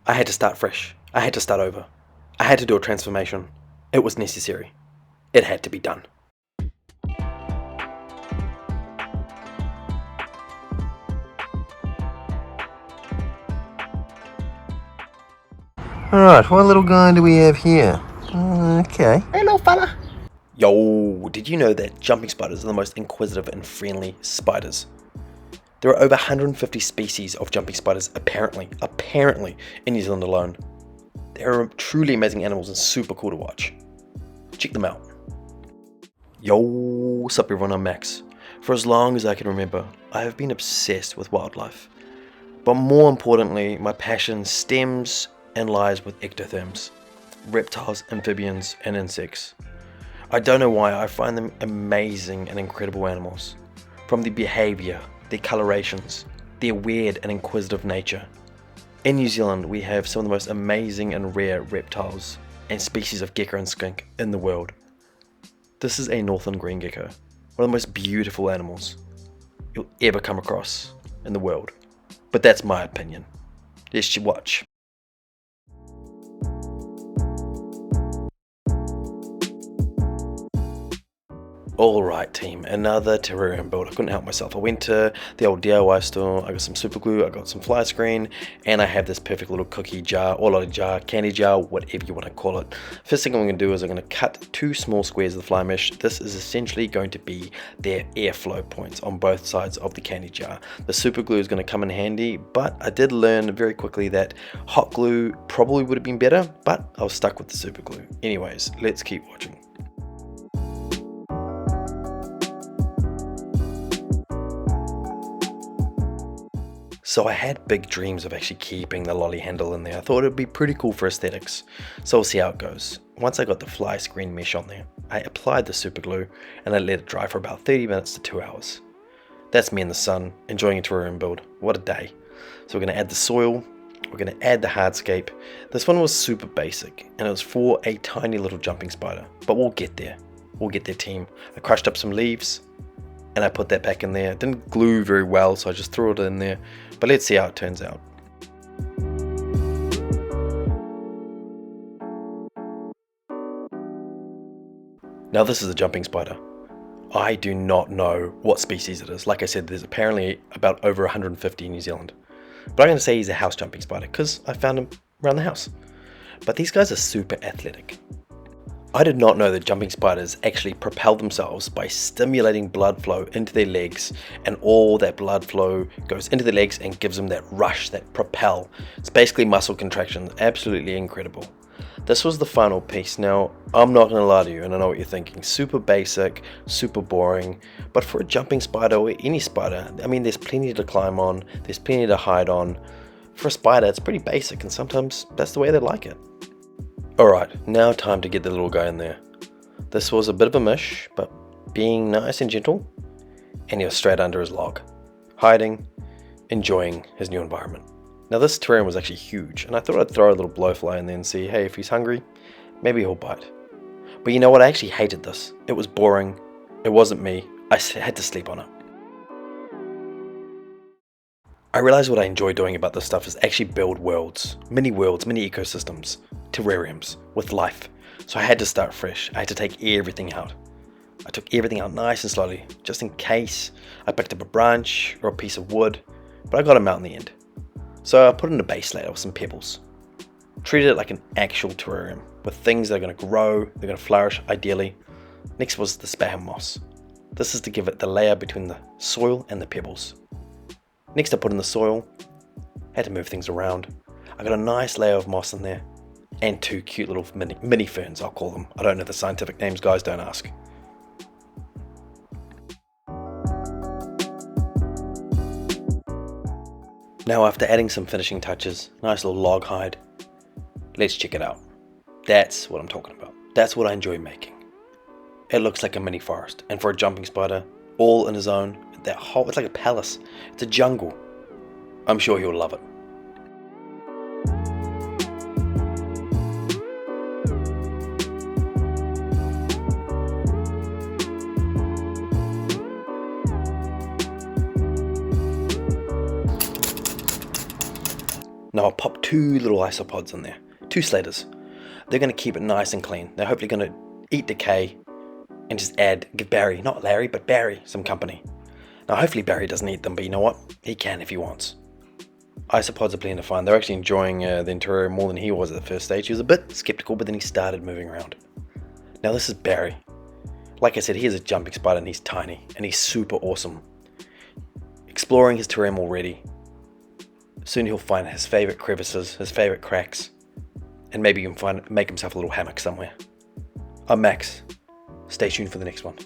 I had to start fresh. I had to start over. I had to do a transformation. It was necessary. It had to be done. Alright, what little guy do we have here? Okay. Hey, little fella. Yo, did you know that jumping spiders are the most inquisitive and friendly spiders? There are over 150 species of jumping spiders apparently, in New Zealand alone. They're truly amazing animals and super cool to watch. Check them out. Yo, what's up everyone, I'm Max. For as long as I can remember, I have been obsessed with wildlife. But more importantly, my passion stems and lies with ectotherms, reptiles, amphibians, and insects. I don't know why, I find them amazing and incredible animals. From their behaviour, their colorations, their weird and inquisitive nature. In New Zealand, we have some of the most amazing and rare reptiles and species of gecko and skink in the world. This is a northern green gecko, one of the most beautiful animals you'll ever come across in the world. But that's my opinion. Let's watch. Alright team, another terrarium build. I couldn't help myself. I went to the old DIY store, I got some super glue, I got some fly screen, and I have this perfect little cookie jar, or lolly jar, candy jar, whatever you want to call it. First thing I'm going to do is I'm going to cut 2 small squares of the fly mesh. This is essentially going to be their airflow points on both sides of the candy jar. The super glue is going to come in handy, but I did learn very quickly that hot glue probably would have been better, but I was stuck with the super glue. Anyways, let's keep watching. So I had big dreams of actually keeping the lolly handle in there. I thought it would be pretty cool for aesthetics. So we'll see how it goes. Once I got the fly screen mesh on there, I applied the super glue and I let it dry for about 30 minutes to 2 hours. That's me in the sun, enjoying a terrarium build. What a day. So we're going to add the soil, we're going to add the hardscape. This one was super basic and it was for a tiny little jumping spider. But we'll get there. We'll get there team. I crushed up some leaves and I put that back in there. It didn't glue very well, so I just threw it in there. But let's see how it turns out. Now this is a jumping spider. I do not know what species it is. Like I said, there's apparently about over 150 in New Zealand. But I'm going to say he's a house jumping spider because I found him around the house. But these guys are super athletic. I did not know that jumping spiders actually propel themselves by stimulating blood flow into their legs, and all that blood flow goes into the legs and gives them that rush, that propel. It's basically muscle contractions, absolutely incredible. This was the final piece. Now, I'm not going to lie to you, and I know what you're thinking. Super basic, super boring, but for a jumping spider or any spider, I mean, there's plenty to climb on, there's plenty to hide on. For a spider, it's pretty basic, and sometimes that's the way they like it. Alright, now time to get the little guy in there. This was a bit of a mish, but being nice and gentle, and he was straight under his log, hiding, enjoying his new environment. Now this terrarium was actually huge, and I thought I'd throw a little blowfly in there and see, hey, if he's hungry, maybe he'll bite. But you know what, I actually hated this. It was boring, it wasn't me, I had to sleep on it. I realized what I enjoy doing about this stuff is actually build worlds, mini ecosystems, terrariums with life. So I had to start fresh. I had to take everything out. I took everything out nice and slowly, just in case. I picked up a branch or a piece of wood, but I got them out in the end. So I put in a base layer with some pebbles. Treated it like an actual terrarium, with things that are going to grow, they're going to flourish ideally. Next was the sphagnum moss. This is to give it the layer between the soil and the pebbles. Next I put in the soil, had to move things around. I got a nice layer of moss in there, and 2 cute little mini ferns, I'll call them. I don't know the scientific names, guys, don't ask. Now after adding some finishing touches, nice little log hide, let's check it out. That's what I'm talking about. That's what I enjoy making. It looks like a mini forest, and for a jumping spider, all in his own, it's like a palace. It's a jungle. I'm sure he'll love it. Now Now I'll pop 2 little isopods in there, 2 slaters. They're going to keep it nice and clean. They're hopefully going to eat decay and just give Barry, not Larry, but Barry, some company. Now hopefully Barry doesn't eat them, but you know what? He can if he wants. Isopods are plenty to find. They're actually enjoying the terrarium more than he was at the first stage. He was a bit skeptical, but then he started moving around. Now this is Barry. Like I said, he is a jumping spider and he's tiny and he's super awesome. Exploring his terrarium already. Soon he'll find his favorite crevices, his favorite cracks, and maybe he can make himself a little hammock somewhere. I'm Max. Stay tuned for the next one.